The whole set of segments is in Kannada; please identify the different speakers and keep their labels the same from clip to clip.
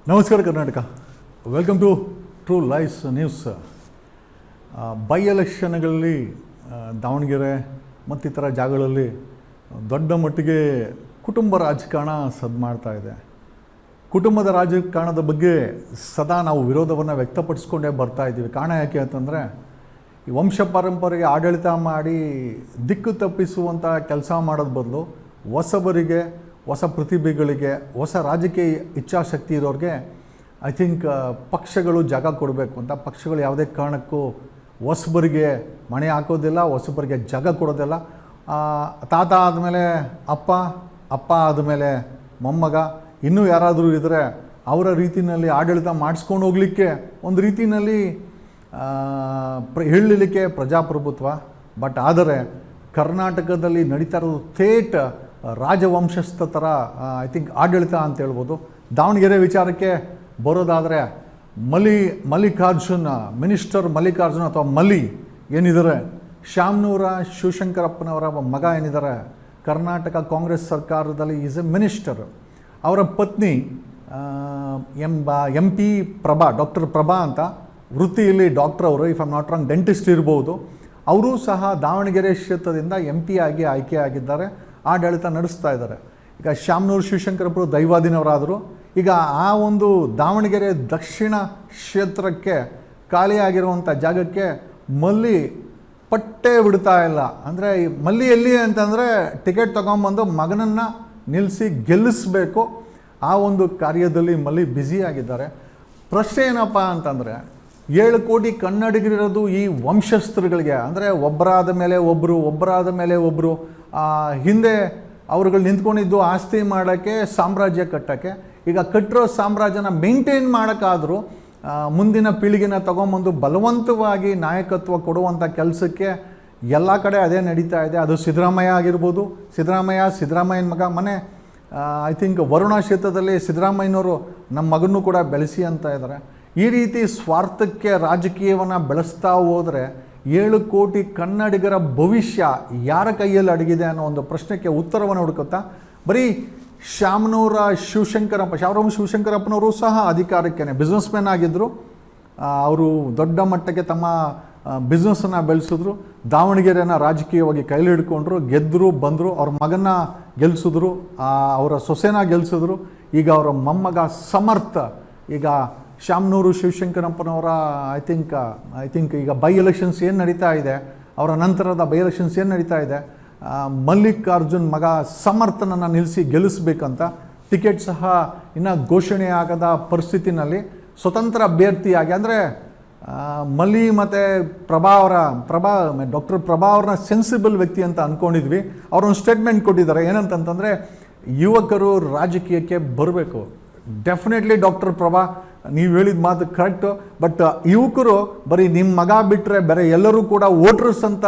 Speaker 1: ನಮಸ್ಕಾರ Karnataka, welcome to true lives news. By ಎಲೆಕ್ಷನ್ಗಳಲ್ಲಿ ದಾವಣಗೆರೆ ಮತ್ತಿತರ ಜಾಗಗಳಲ್ಲಿ ದೊಡ್ಡ ಮಟ್ಟಿಗೆ ಕುಟುಂಬ ರಾಜಕಾರಣ ಸದ್ದು ಮಾಡ್ತಾ ಇದೆ. ಕುಟುಂಬದ ರಾಜಕಾರಣದ ಬಗ್ಗೆ ಸದಾ ನಾವು ವಿರೋಧವನ್ನು ವ್ಯಕ್ತಪಡಿಸ್ಕೊಂಡೇ ಬರ್ತಾ ಇದ್ದೀವಿ. ಕಾರಣ ಯಾಕೆ ಅಂತಂದರೆ, ಈ ವಂಶ ಪಾರಂಪರೆಗೆ ಆಡಳಿತ ಮಾಡಿ ದಿಕ್ಕು ತಪ್ಪಿಸುವಂಥ ಕೆಲಸ ಮಾಡೋದು ಬದಲು ಹೊಸಬರಿಗೆ, ಹೊಸ ಪ್ರತಿಭೆಗಳಿಗೆ, ಹೊಸ ರಾಜಕೀಯ ಇಚ್ಛಾಶಕ್ತಿ ಇರೋರಿಗೆ ಐ ಥಿಂಕ್ ಪಕ್ಷಗಳು ಜಾಗ ಕೊಡಬೇಕು ಅಂತ. ಪಕ್ಷಗಳು ಯಾವುದೇ ಕಾರಣಕ್ಕೂ ಹೊಸಬರಿಗೆ ಮಣೆ ಹಾಕೋದಿಲ್ಲ, ಹೊಸಬರಿಗೆ ಜಾಗ ಕೊಡೋದಿಲ್ಲ. ತಾತ ಆದಮೇಲೆ ಅಪ್ಪ, ಅಪ್ಪ ಆದಮೇಲೆ ಮೊಮ್ಮಗ, ಇನ್ನೂ ಯಾರಾದರೂ ಇದ್ದರೆ ಅವರ ರೀತಿಯಲ್ಲಿ ಆಡಳಿತ ಮಾಡಿಸ್ಕೊಂಡು ಹೋಗಲಿಕ್ಕೆ ಒಂದು ರೀತಿಯಲ್ಲಿ ಹೇಳಲಿಕ್ಕೆ ಪ್ರಜಾಪ್ರಭುತ್ವ. ಬಟ್ ಆದರೆ ಕರ್ನಾಟಕದಲ್ಲಿ ನಡೀತಾ ಇರೋದು ಥೇಟ್ ರಾಜವಂಶಸ್ಥ ಥರ ಐ ಥಿಂಕ್ ಆಡಳಿತ ಅಂತ ಹೇಳ್ಬೋದು. ದಾವಣಗೆರೆ ವಿಚಾರಕ್ಕೆ ಬರೋದಾದರೆ ಮಲ್ಲಿಕಾರ್ಜುನ್ ಅಥವಾ ಮಲ್ಲಿ ಏನಿದ್ದಾರೆ, ಶಾಮನೂರ ಶಿವಶಂಕರಪ್ಪನವರ ಮಗ ಏನಿದ್ದಾರೆ, ಕರ್ನಾಟಕ ಕಾಂಗ್ರೆಸ್ ಸರ್ಕಾರದಲ್ಲಿ ಈಸ್ ಎ ಮಿನಿಸ್ಟರ್. ಅವರ ಪತ್ನಿ M P Prabha, doctor Prabha ಅಂತ, ವೃತ್ತಿಯಲ್ಲಿ ಡಾಕ್ಟರ್ ಅವರು, if I'm not wrong dentist ಇರ್ಬೋದು. ಅವರೂ ಸಹ ದಾವಣಗೆರೆ ಕ್ಷೇತ್ರದಿಂದ MP ಆಗಿ ಆಯ್ಕೆಯಾಗಿದ್ದಾರೆ, ಆಡಳಿತ ನಡೆಸ್ತಾ ಇದ್ದಾರೆ. ಈಗ ಶಾಮನೂರು ಶಿವಶಂಕರಪ್ಪರು ದೈವಾಧೀನವರಾದರು. ಈಗ ಆ ಒಂದು ದಾವಣಗೆರೆ ದಕ್ಷಿಣ ಕ್ಷೇತ್ರಕ್ಕೆ ಖಾಲಿಯಾಗಿರುವಂಥ ಜಾಗಕ್ಕೆ ಮಲ್ಲಿ ಪಟ್ಟೆ ಬಿಡ್ತಾ ಇಲ್ಲ. ಅಂದರೆ ಮಲ್ಲಿ ಎಲ್ಲಿ ಅಂತಂದರೆ ಟಿಕೆಟ್ ತೊಗೊಂಬಂದು ಮಗನನ್ನು ನಿಲ್ಲಿಸಿ ಗೆಲ್ಲಿಸಬೇಕು. ಆ ಒಂದು ಕಾರ್ಯದಲ್ಲಿ ಮಲ್ಲಿ ಬ್ಯುಸಿಯಾಗಿದ್ದಾರೆ. ಪ್ರಶ್ನೆ ಏನಪ್ಪ ಅಂತಂದರೆ, 7 ಕೋಟಿ ಕನ್ನಡಿಗರಿರೋದು ಈ ವಂಶಸ್ಥರುಗಳಿಗೆ. ಅಂದರೆ ಒಬ್ಬರಾದ ಮೇಲೆ ಒಬ್ಬರು ಹಿಂದೆ ಅವ್ರುಗಳು ನಿಂತ್ಕೊಂಡಿದ್ದು ಆಸ್ತಿ ಮಾಡೋಕ್ಕೆ, ಸಾಮ್ರಾಜ್ಯ ಕಟ್ಟೋಕ್ಕೆ. ಈಗ ಕಟ್ಟಿರೋ ಸಾಮ್ರಾಜ್ಯನ ಮೇಂಟೈನ್ ಮಾಡೋಕ್ಕಾದರೂ ಮುಂದಿನ ಪೀಳಿಗೆನ ತೊಗೊಂಬಂದು ಬಲವಂತವಾಗಿ ನಾಯಕತ್ವ ಕೊಡುವಂಥ ಕೆಲಸಕ್ಕೆ ಎಲ್ಲ ಕಡೆ ಅದೇ ನಡೀತಾ ಇದೆ. ಅದು ಸಿದ್ದರಾಮಯ್ಯ ಆಗಿರ್ಬೋದು. ಸಿದ್ದರಾಮಯ್ಯನ ಮಗ ಮನೆ ಐ ಥಿಂಕ್ ವರುಣ ಕ್ಷೇತ್ರದಲ್ಲಿ ಸಿದ್ದರಾಮಯ್ಯನವರು ನಮ್ಮ ಮಗನೂ ಕೂಡ ಬೆಳೆಸಿ ಅಂತ ಇದ್ದಾರೆ. ಈ ರೀತಿ ಸ್ವಾರ್ಥಕ್ಕೆ ರಾಜಕೀಯವನ್ನು ಬೆಳೆಸ್ತಾ ಹೋದರೆ 7 ಕೋಟಿ ಕನ್ನಡಿಗರ ಭವಿಷ್ಯ ಯಾರ ಕೈಯಲ್ಲಿ ಅಡಗಿದೆ ಅನ್ನೋ ಒಂದು ಪ್ರಶ್ನೆಗೆ ಉತ್ತರವನ್ನು ಹುಡುಕುತ್ತಾ ಬರೀ ಶಾಮನೂರ ಶಿವಶಂಕರಪ್ಪನವರು ಸಹ ಅಧಿಕಾರಕ್ಕೇನೆ ಬಿಸ್ನೆಸ್ ಮ್ಯಾನ್ ಆಗಿದ್ದರು. ಅವರು ದೊಡ್ಡ ಮಟ್ಟಕ್ಕೆ ತಮ್ಮ ಬಿಸ್ನೆಸ್ಸನ್ನು ಬೆಳೆಸಿದ್ರು. ದಾವಣಗೆರೆನ ರಾಜಕೀಯವಾಗಿ ಕೈಲಿ ಹಿಡ್ಕೊಂಡ್ರು, ಗೆದ್ದರು, ಬಂದರು. ಅವ್ರ ಮಗನ ಗೆಲ್ಲಿಸಿದ್ರು, ಅವರ ಸೊಸೆನ ಗೆಲ್ಲಿಸಿದ್ರು. ಈಗ ಅವರ ಮೊಮ್ಮಗ ಸಮರ್ಥ ಈಗ ಶಾಮನೂರು ಶಿವಶಂಕರಪ್ಪನವರ ಐ ಥಿಂಕ್ ಈಗ ಬೈ ಎಲೆಕ್ಷನ್ಸ್ ಏನು ನಡೀತಾ ಇದೆ, ಅವರ ನಂತರದ ಬೈ ಎಲೆಕ್ಷನ್ಸ್ ಏನು ನಡೀತಾ ಇದೆ, ಮಲ್ಲಿಕಾರ್ಜುನ್ ಮಗ ಸಮರ್ಥನನ್ನು ನಿಲ್ಲಿಸಿ ಗೆಲ್ಲಿಸ್ಬೇಕಂತ ಟಿಕೆಟ್ ಸಹ ಇನ್ನೂ ಘೋಷಣೆ ಆಗದ ಪರಿಸ್ಥಿತಿನಲ್ಲಿ ಸ್ವತಂತ್ರ ಅಭ್ಯರ್ಥಿಯಾಗಿ, ಅಂದರೆ ಮಲ್ಲಿ ಮತ್ತು ಡಾಕ್ಟರ್ ಪ್ರಭಾ ಅವ್ರನ್ನ ಸೆನ್ಸಿಬಲ್ ವ್ಯಕ್ತಿ ಅಂತ ಅಂದ್ಕೊಂಡಿದ್ವಿ. ಅವರೊಂದು ಸ್ಟೇಟ್ಮೆಂಟ್ ಕೊಟ್ಟಿದ್ದಾರೆ. ಏನಂತಂತಂದರೆ, ಯುವಕರು ರಾಜಕೀಯಕ್ಕೆ ಬರಬೇಕು. ಡೆಫಿನೆಟ್ಲಿ ಡಾಕ್ಟರ್ ಪ್ರಭಾ ನೀವು ಹೇಳಿದ ಮಾತು ಕರೆಕ್ಟು. ಬಟ್ ಯುವಕರು ಬರೀ ನಿಮ್ಮ ಮಗ ಬಿಟ್ಟರೆ ಬೇರೆ ಎಲ್ಲರೂ ಕೂಡ ವೋಟರ್ಸ್ ಅಂತ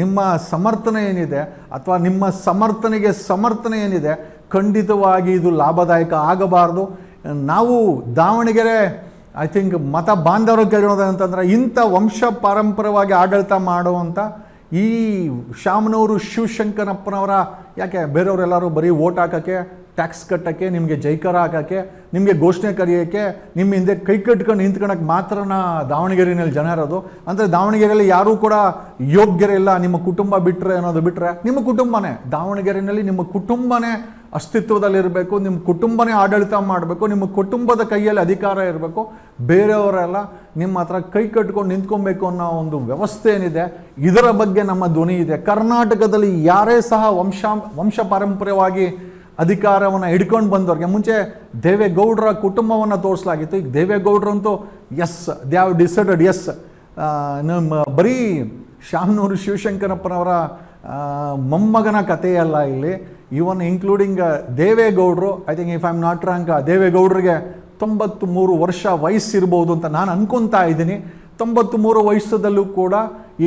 Speaker 1: ನಿಮ್ಮ ಸಮರ್ಥನೆ ಏನಿದೆ, ಅಥವಾ ನಿಮ್ಮ ಸಮರ್ಥನೆ ಏನಿದೆ, ಖಂಡಿತವಾಗಿ ಇದು ಲಾಭದಾಯಕ ಆಗಬಾರ್ದು. ನಾವು ದಾವಣಗೆರೆ ಐ ಥಿಂಕ್ ಮತ ಬಾಂಧವರು ಕೇಳೋದು ಅಂತಂದರೆ, ಇಂಥ ವಂಶ ಪಾರಂಪರ್ಯವಾಗಿ ಆಡಳಿತ ಮಾಡುವಂಥ ಈ ಶಾಮನೂರು ಶಿವಶಂಕರಪ್ಪನವರ, ಯಾಕೆ ಬೇರೆಯವರೆಲ್ಲರೂ ಬರೀ ವೋಟ್ ಹಾಕೋಕ್ಕೆ, ಟ್ಯಾಕ್ಸ್ ಕಟ್ಟೋಕ್ಕೆ, ನಿಮಗೆ ಜೈಕಾರ ಹಾಕೋಕ್ಕೆ, ನಿಮಗೆ ಘೋಷಣೆ ಕರೆಯೋಕ್ಕೆ, ನಿಮ್ಮ ಹಿಂದೆ ಕೈ ಕಟ್ಕೊಂಡು ನಿಂತ್ಕೊಳಕ್ಕೆ ಮಾತ್ರನ ದಾವಣಗೆರೆಯಲ್ಲಿ ಜನ ಇರೋದು. ಅಂದರೆ ದಾವಣಗೆರೆಯಲ್ಲಿ ಯಾರೂ ಕೂಡ ಯೋಗ್ಯರಿಲ್ಲ. ನಿಮ್ಮ ಕುಟುಂಬ ಬಿಟ್ಟರೆ ನಿಮ್ಮ ಕುಟುಂಬನೇ ದಾವಣಗೆರೆಯಲ್ಲಿ, ನಿಮ್ಮ ಕುಟುಂಬನೇ ಅಸ್ತಿತ್ವದಲ್ಲಿರಬೇಕು, ನಿಮ್ಮ ಕುಟುಂಬನೇ ಆಡಳಿತ ಮಾಡಬೇಕು, ನಿಮ್ಮ ಕುಟುಂಬದ ಕೈಯಲ್ಲಿ ಅಧಿಕಾರ ಇರಬೇಕು. ಬೇರೆಯವರೆಲ್ಲ ನಿಮ್ಮ ಹತ್ರ ಕೈ ಕಟ್ಕೊಂಡು ನಿಂತ್ಕೊಬೇಕು ಅನ್ನೋ ಒಂದು ವ್ಯವಸ್ಥೆ ಏನಿದೆ, ಇದರ ಬಗ್ಗೆ ನಮ್ಮ ಧ್ವನಿ ಇದೆ. ಕರ್ನಾಟಕದಲ್ಲಿ ಯಾರೇ ಸಹ ವಂಶ ಪಾರಂಪರ್ಯವಾಗಿ ಅಧಿಕಾರವನ್ನು ಹಿಡ್ಕೊಂಡು ಬಂದವ್ರಿಗೆ, ಮುಂಚೆ ದೇವೇಗೌಡರ ಕುಟುಂಬವನ್ನು ತೋರಿಸಲಾಗಿತ್ತು. ಈಗ ದೇವೇಗೌಡರಂತೂ ದೇ ಹ್ಯಾವ್ ಡಿಸೈಡೆಡ್ ನಮ್ಮ ಬರೀ ಶಾಮನೂರು ಶಿವಶಂಕರಪ್ಪನವರ ಮೊಮ್ಮಗನ ಕಥೆಯಲ್ಲ ಇಲ್ಲಿ. ಇವನ್ ಇನ್ಕ್ಲೂಡಿಂಗ್ ದೇವೇಗೌಡರು, I think if I am not wrong, ದೇವೇಗೌಡರಿಗೆ 93 ವರ್ಷ ವಯಸ್ಸಿರ್ಬೋದು ಅಂತ ನಾನು ಅನ್ಕೊತಾ ಇದ್ದೀನಿ. 93 ವಯಸ್ಸದಲ್ಲೂ ಕೂಡ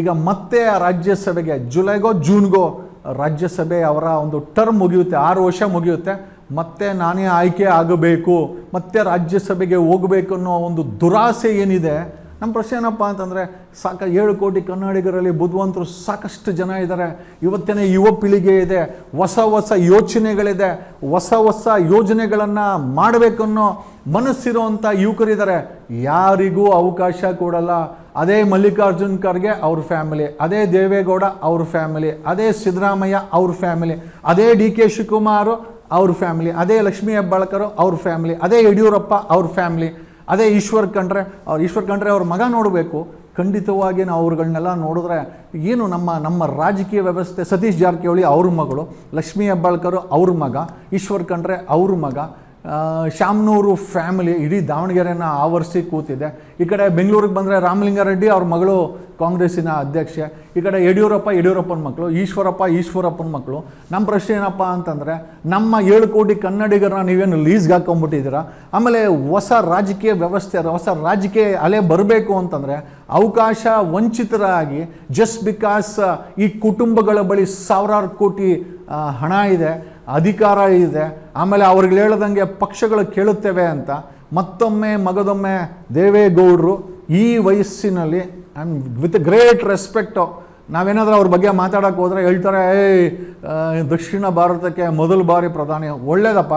Speaker 1: ಈಗ ಮತ್ತೆ ರಾಜ್ಯಸಭೆಗೆ ಜುಲೈಗೋ ಜೂನ್ಗೋ ರಾಜ್ಯಸಭೆ ಅವರ ಒಂದು ಟರ್ಮ್ ಮುಗಿಯುತ್ತೆ, 6 ವರ್ಷ ಮುಗಿಯುತ್ತೆ. ಮತ್ತೆ ನಾನೇ ಆಯ್ಕೆ ಆಗಬೇಕು, ಮತ್ತೆ ರಾಜ್ಯಸಭೆಗೆ ಹೋಗಬೇಕು ಅನ್ನೋ ಒಂದು ದುರಾಸೆ ಏನಿದೆ, ನಮ್ಮ ಪ್ರಶ್ನೆ ಏನಪ್ಪ ಅಂತಂದರೆ 7 ಕೋಟಿ ಕನ್ನಡಿಗರಲ್ಲಿ ಬುದ್ಧಿವಂತರು ಸಾಕಷ್ಟು ಜನ ಇದ್ದಾರೆ. ಇವತ್ತಿನ ಯುವ ಪೀಳಿಗೆ ಇದೆ, ಹೊಸ ಯೋಚನೆಗಳಿದೆ, ಹೊಸ ಯೋಜನೆಗಳನ್ನು ಮಾಡಬೇಕನ್ನೋ ಮನಸ್ಸಿರುವಂಥ ಯುವಕರಿದ್ದಾರೆ. ಯಾರಿಗೂ ಅವಕಾಶ ಕೊಡಲ್ಲ. ಅದೇ ಮಲ್ಲಿಕಾರ್ಜುನ್ ಖರ್ಗೆ ಅವ್ರ ಫ್ಯಾಮಿಲಿ, ಅದೇ ದೇವೇಗೌಡ ಅವ್ರ ಫ್ಯಾಮಿಲಿ, ಅದೇ ಸಿದ್ದರಾಮಯ್ಯ ಅವ್ರ ಫ್ಯಾಮಿಲಿ, ಅದೇ DK ಶಿವಕುಮಾರ್ ಅವ್ರ ಫ್ಯಾಮಿಲಿ, ಅದೇ ಲಕ್ಷ್ಮೀ ಹೆಬ್ಬಾಳ್ಕರ್ ಅವ್ರ ಫ್ಯಾಮಿಲಿ, ಅದೇ ಯಡಿಯೂರಪ್ಪ ಅವ್ರ ಫ್ಯಾಮಿಲಿ, ಅದೇ ಈಶ್ವರ್ ಖಂಡ್ರೆ ಅವ್ರ ಮಗ ನೋಡಬೇಕು. ಖಂಡಿತವಾಗಿ ನಾವು ಅವ್ರುಗಳನ್ನೆಲ್ಲ ನೋಡಿದ್ರೆ ಏನು ನಮ್ಮ ರಾಜಕೀಯ ವ್ಯವಸ್ಥೆ, ಸತೀಶ್ ಜಾರಕಿಹೊಳಿ ಅವ್ರ ಮಗಳು, ಲಕ್ಷ್ಮೀ ಹೆಬ್ಬಾಳ್ಕರ್ ಅವ್ರ ಮಗ, ಈಶ್ವರ್ ಖಂಡ್ರೆ ಅವ್ರ ಮಗ, ಶಾಮನೂರು ಫ್ಯಾಮಿಲಿ ಇಡೀ ದಾವಣಗೆರೆನ ಆವರಿಸಿ ಕೂತಿದೆ. ಈ ಕಡೆ ಬೆಂಗಳೂರಿಗೆ ಬಂದರೆ ರಾಮಲಿಂಗಾರೆಡ್ಡಿ ಅವ್ರ ಮಗಳು ಕಾಂಗ್ರೆಸ್ಸಿನ ಅಧ್ಯಕ್ಷೆ, ಈ ಕಡೆ ಯಡಿಯೂರಪ್ಪನ ಮಕ್ಕಳು, ಈಶ್ವರಪ್ಪನ ಮಕ್ಕಳು. ನಮ್ಮ ಪ್ರಶ್ನೆ ಏನಪ್ಪ ಅಂತಂದರೆ, ನಮ್ಮ 7 ಕೋಟಿ ಕನ್ನಡಿಗರನ್ನ ನೀವೇನು ಲೀಸ್ಗೆ ಹಾಕೊಂಡ್ಬಿಟ್ಟಿದ್ದೀರಾ? ಆಮೇಲೆ ಹೊಸ ರಾಜಕೀಯ ವ್ಯವಸ್ಥೆ, ಹೊಸ ರಾಜಕೀಯ ಅಲೆ ಬರಬೇಕು ಅಂತಂದರೆ ಅವಕಾಶ ವಂಚಿತರಾಗಿ ಜಸ್ಟ್ ಬಿಕಾಸ್ ಈ ಕುಟುಂಬಗಳ ಬಳಿ ಸಾವಿರಾರು ಕೋಟಿ ಹಣ ಇದೆ, ಅಧಿಕಾರ ಇದೆ, ಆಮೇಲೆ ಅವ್ರಿಗೆ ಹೇಳ್ದಂಗೆ ಪಕ್ಷಗಳು ಕೇಳುತ್ತೇವೆ ಅಂತ ಮಗದೊಮ್ಮೆ ದೇವೇಗೌಡರು ಈ ವಯಸ್ಸಿನಲ್ಲಿ ವಿತ್ ಗ್ರೇಟ್ ರೆಸ್ಪೆಕ್ಟು ನಾವೇನಾದರೂ ಅವ್ರ ಬಗ್ಗೆ ಮಾತಾಡೋಕ್ಕೆ ಹೋದರೆ ಹೇಳ್ತಾರೆ, ದಕ್ಷಿಣ ಭಾರತಕ್ಕೆ ಮೊದಲ ಬಾರಿ ಪ್ರಧಾನಿ. ಒಳ್ಳೇದಪ್ಪ,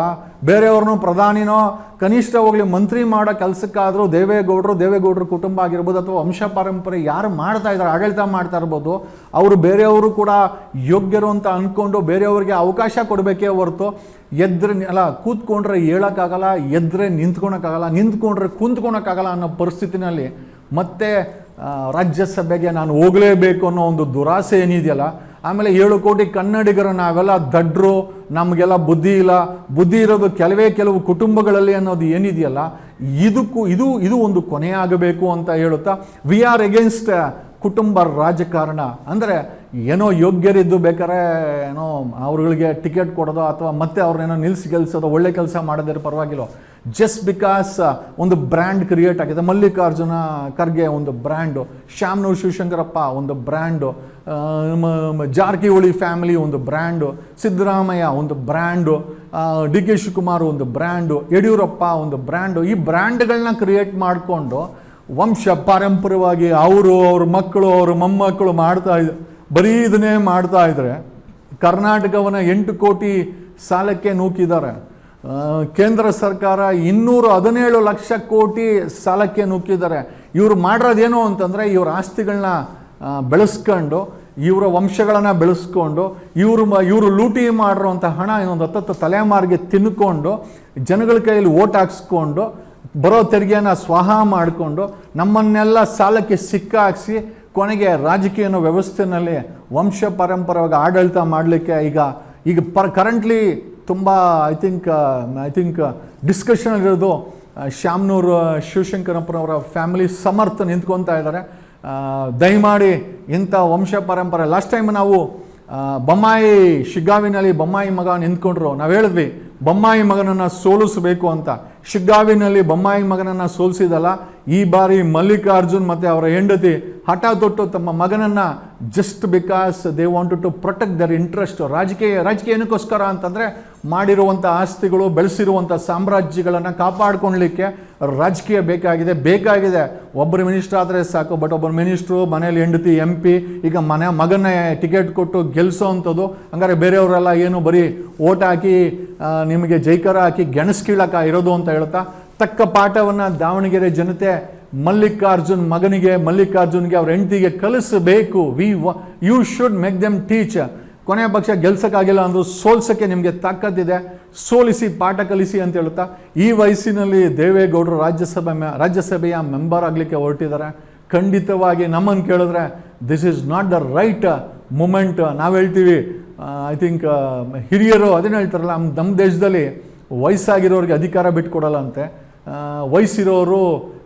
Speaker 1: ಬೇರೆಯವ್ರನ್ನೂ ಪ್ರಧಾನಿನೋ ಕನಿಷ್ಠ ಹೋಗಲಿ ಮಂತ್ರಿ ಮಾಡೋ ಕೆಲಸಕ್ಕಾದರೂ ದೇವೇಗೌಡರು ಕುಟುಂಬ ಆಗಿರ್ಬೋದು ಅಥವಾ ವಂಶ ಪಾರಂಪರೆ ಯಾರು ಮಾಡ್ತಾ ಇದ್ದಾರೆ, ಆಡಳಿತ ಮಾಡ್ತಾ ಇರ್ಬೋದು, ಅವರು ಬೇರೆಯವರು ಕೂಡ ಯೋಗ್ಯರು ಅಂತ ಅಂದ್ಕೊಂಡು ಬೇರೆಯವ್ರಿಗೆ ಅವಕಾಶ ಕೊಡಬೇಕೇ ಹೊರತು ಕೂತ್ಕೊಂಡ್ರೆ ಹೇಳೋಕ್ಕಾಗಲ್ಲ, ಎದ್ರೆ ನಿಂತ್ಕೊಂಡ್ರೆ ಕುಂತ್ಕೊಳಕ್ಕಾಗಲ್ಲ ಅನ್ನೋ ಪರಿಸ್ಥಿತಿನಲ್ಲಿ ಮತ್ತೆ ರಾಜ್ಯಸಭೆಗೆ ನಾನು ಹೋಗಲೇಬೇಕು ಅನ್ನೋ ಒಂದು ದುರಾಸೆ ಏನಿದೆಯಲ್ಲ. ಆಮೇಲೆ 7 ಕೋಟಿ ಕನ್ನಡಿಗರು ನಾವೆಲ್ಲ ದಡ್ರು, ನಮಗೆಲ್ಲ ಬುದ್ಧಿ ಇಲ್ಲ, ಬುದ್ಧಿ ಇರೋದು ಕೆಲವು ಕುಟುಂಬಗಳಲ್ಲಿ ಅನ್ನೋದು ಏನಿದೆಯಲ್ಲ, ಇದು ಒಂದು ಕೊನೆಯಾಗಬೇಕು ಅಂತ ಹೇಳುತ್ತಾ ವಿ ಆರ್ ಎಗೇನ್ಸ್ಟ್ ಕುಟುಂಬ ರಾಜಕಾರಣ. ಅಂದರೆ ಏನೋ ಯೋಗ್ಯರಿದ್ದು ಬೇಕಾದ್ರೆ ಏನೋ ಅವ್ರುಗಳಿಗೆ ಟಿಕೆಟ್ ಕೊಡೋದು ಅಥವಾ ಮತ್ತೆ ಅವ್ರನ್ನೇನೋ ಗೆಲ್ಸೋದು, ಒಳ್ಳೆ ಕೆಲಸ ಮಾಡೋದ್ರ ಪರವಾಗಿಲ್ಲ. ಜಸ್ಟ್ ಬಿಕಾಸ್ ಒಂದು ಬ್ರ್ಯಾಂಡ್ ಕ್ರಿಯೇಟ್ ಆಗಿದೆ. ಮಲ್ಲಿಕಾರ್ಜುನ ಖರ್ಗೆ ಒಂದು ಬ್ರ್ಯಾಂಡು, ಶಾಮನೂರು ಶಿವಶಂಕರಪ್ಪ ಒಂದು ಬ್ರ್ಯಾಂಡು, ಜಾರಕಿಹೊಳಿ ಫ್ಯಾಮಿಲಿ ಒಂದು ಬ್ರ್ಯಾಂಡು, ಸಿದ್ದರಾಮಯ್ಯ ಒಂದು ಬ್ರ್ಯಾಂಡು, DK ಶಿವಕುಮಾರ್ ಒಂದು ಬ್ರ್ಯಾಂಡು, ಯಡಿಯೂರಪ್ಪ ಒಂದು ಬ್ರ್ಯಾಂಡು. ಈ ಬ್ರ್ಯಾಂಡ್ಗಳನ್ನ ಕ್ರಿಯೇಟ್ ಮಾಡಿಕೊಂಡು ವಂಶ ಪಾರಂಪರ್ಯವಾಗಿ ಅವ್ರ ಮಕ್ಕಳು ಅವ್ರ ಮೊಮ್ಮಕ್ಕಳು ಬರೀ ಇದನ್ನೇ ಮಾಡ್ತಾ ಇದ್ದಾರೆ. ಕರ್ನಾಟಕವನ್ನು 8 ಕೋಟಿ ಸಾಲಕ್ಕೆ ನೂಕಿದ್ದಾರೆ. ಕೇಂದ್ರ ಸರ್ಕಾರ 217 ಲಕ್ಷ ಕೋಟಿ ಸಾಲಕ್ಕೆ ನೂಕಿದ್ದಾರೆ. ಇವರು ಮಾಡಿರೋದೇನು ಅಂತಂದರೆ, ಇವ್ರ ಆಸ್ತಿಗಳನ್ನ ಬೆಳೆಸ್ಕೊಂಡು, ಇವರ ವಂಶಗಳನ್ನು ಬೆಳೆಸ್ಕೊಂಡು, ಇವರು ಲೂಟಿ ಮಾಡಿರೋಂಥ ಹಣ ಇನ್ನೊಂದು 10 ತಲೆಮಾರಿಗೆ ತಿನ್ಕೊಂಡು, ಜನಗಳ ಕೈಯಲ್ಲಿ ಓಟ್ ಹಾಕ್ಸ್ಕೊಂಡು, ಬರೋ ತೆರಿಗೆಯನ್ನು ಸ್ವಾಹ ಮಾಡಿಕೊಂಡು, ನಮ್ಮನ್ನೆಲ್ಲ ಸಾಲಕ್ಕೆ ಸಿಕ್ಕಾಕ್ಸಿ, ಕೊನೆಗೆ ರಾಜಕೀಯ ವ್ಯವಸ್ಥೆಯಲ್ಲಿ ವಂಶ ಪಾರಂಪರ್ಯವಾಗಿ ಆಡಳಿತ ಮಾಡಲಿಕ್ಕೆ ಈಗ ಕರೆಂಟ್ಲಿ ತುಂಬ ಐ ಥಿಂಕ್ ಡಿಸ್ಕಷನ್ ಇರೋದು ಶಾಮನೂರು ಶಿವಶಂಕರಪ್ಪನವರ ಫ್ಯಾಮಿಲಿ ಸಮರ್ಥ ನಿಂತ್ಕೊತಾ ಇದ್ದಾರೆ. ದಯಮಾಡಿ ಇಂಥ ವಂಶ ಪಾರಂಪರೆ, ಲಾಸ್ಟ್ ಟೈಮ್ ನಾವು ಶಿಗ್ಗಾವಿನಲ್ಲಿ ಬೊಮ್ಮಾಯಿ ಮಗ ನಿಂತ್ಕೊಂಡ್ರು. ನಾವು ಹೇಳಿದ್ವಿ ಬೊಮ್ಮಾಯಿ ಮಗನನ್ನು ಸೋಲಿಸಬೇಕು ಅಂತ. ಶಿಗ್ಗಾವಿನಲ್ಲಿ ಬೊಮ್ಮಾಯಿ ಮಗನನ್ನು ಸೋಲಿಸಿದಲ್ಲ, ಈ ಬಾರಿ ಮಲ್ಲಿಕಾರ್ಜುನ್ ಮತ್ತು ಅವರ ಹೆಂಡತಿ ಹಠ ತೊಟ್ಟು ತಮ್ಮ ಮಗನನ್ನು just because they wanted to protect their interest, ರಾಜಕೀಯ ಏನಕ್ಕೋಸ್ಕರ ಅಂತಂದರೆ ಮಾಡಿರುವಂಥ ಆಸ್ತಿಗಳು, ಬೆಳೆಸಿರುವಂಥ ಸಾಮ್ರಾಜ್ಯಗಳನ್ನು ಕಾಪಾಡ್ಕೊಳ್ಲಿಕ್ಕೆ ರಾಜಕೀಯ ಬೇಕಾಗಿದೆ. ಒಬ್ಬರು ಮಿನಿಸ್ಟರ್ ಆದರೆ ಸಾಕು, ಬಟ್ ಒಬ್ಬರು ಮಿನಿಸ್ಟ್ರು ಮನೇಲಿ ಹೆಂಡತಿ MP, ಈಗ ಮಗನ ಟಿಕೆಟ್ ಕೊಟ್ಟು ಗೆಲ್ಲಿಸೋ ಅಂಥದ್ದು. ಹಂಗಾರೆ ಬೇರೆಯವರೆಲ್ಲ ಏನು ಬರೀ ಓಟ್ ಹಾಕಿ ನಿಮಗೆ ಜೈಕಾರ ಹಾಕಿ ಗೆಣಸ್ಕೀಳಕ ಇರೋದು ಅಂತ ಹೇಳ್ತಾ ತಕ್ಕ ಪಾಠವನ್ನು ದಾವಣಗೆರೆ ಜನತೆ ಮಲ್ಲಿಕಾರ್ಜುನ್ಗೆ ಅವ್ರ ಹೆಂಡತಿಗೆ ಕಲಿಸಬೇಕು. You should make them teach. ಕೊನೆಯ ಪಕ್ಷ ಗೆಲ್ಸೋಕ್ಕಾಗಿಲ್ಲ ಅಂದರೂ ಸೋಲ್ಸೋಕ್ಕೆ ನಿಮಗೆ ತಾಕತ್ತಿದೆ, ಸೋಲಿಸಿ ಪಾಠ ಕಲಿಸಿ ಅಂತ ಹೇಳ್ತಾ ಈ ವಯಸ್ಸಿನಲ್ಲಿ ದೇವೇಗೌಡರು ರಾಜ್ಯಸಭೆಯ ಮೆಂಬರ್ ಆಗಲಿಕ್ಕೆ ಹೊರಟಿದ್ದಾರೆ. ಖಂಡಿತವಾಗಿ ನಮ್ಮನ್ನು ಕೇಳಿದ್ರೆ this is not the right moment. ನಾವು ಹೇಳ್ತೀವಿ, ಐ ಥಿಂಕ್ ಹಿರಿಯರು ಅದನ್ನು ಹೇಳ್ತಾರಲ್ಲ, ನಮ್ಮ ದೇಶದಲ್ಲಿ ವಯಸ್ಸಾಗಿರೋರಿಗೆ ಅಧಿಕಾರ ಬಿಟ್ಕೊಡಲ್ಲ ಅಂತೆ, ವಯಸ್ಸಿರೋರು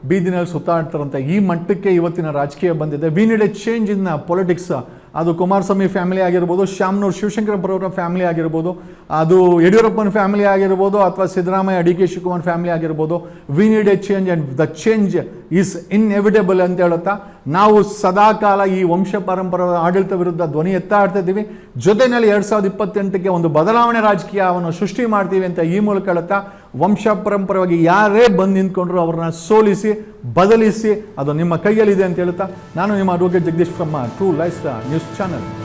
Speaker 1: ಬೀದಿನಲ್ಲಿ ಸುತ್ತಾಡ್ತಾರಂತೆ. ಈ ಮಟ್ಟಕ್ಕೆ ಇವತ್ತಿನ ರಾಜಕೀಯ ಬಂದಿದೆ. We need A change in politics. ಅದು ಕುಮಾರಸ್ವಾಮಿ ಫ್ಯಾಮಿಲಿ ಆಗಿರ್ಬೋದು, ಶಾಮನೂರು ಶಿವಶಂಕರಪ್ಪರವರ ಫ್ಯಾಮಿಲಿ ಆಗಿರ್ಬೋದು, ಅದು ಯಡಿಯೂರಪ್ಪನ ಫ್ಯಾಮಿಲಿ ಆಗಿರ್ಬೋದು, ಅಥವಾ ಸಿದ್ದರಾಮಯ್ಯ DK ಶಿವಕುಮಾರ್ ಫ್ಯಾಮಿಲಿ ಆಗಿರ್ಬೋದು. We need A change and the change is inevitable ಅಂತ ಹೇಳುತ್ತಾ ನಾವು ಸದಾಕಾಲ ಈ ವಂಶ ಪಾರಂಪರ್ಯದ ಆಡಳಿತ ವಿರುದ್ಧ ಧ್ವನಿ ಎತ್ತಾಡ್ತಾ ಇದ್ದೀವಿ. ಜೊತೆಯಲ್ಲಿ 2028ಕ್ಕೆ ಒಂದು ಬದಲಾವಣೆ ರಾಜಕೀಯವನ್ನು ಸೃಷ್ಟಿ ಮಾಡ್ತೀವಿ ಅಂತ ಈ ಮೂಲಕ ಹೇಳುತ್ತಾ ವಂಶ ಪರಂಪರವಾಗಿ ಯಾರೇ ಬಂದು ನಿಂತ್ಕೊಂಡ್ರು ಅವ್ರನ್ನ ಸೋಲಿಸಿ ಬದಲಿಸಿ ಅದು ನಿಮ್ಮ ಕೈಯಲ್ಲಿದೆ ಅಂತ ಹೇಳ್ತಾ ನಾನು ನಿಮ್ಮ advocate Jagadish from true life news channel.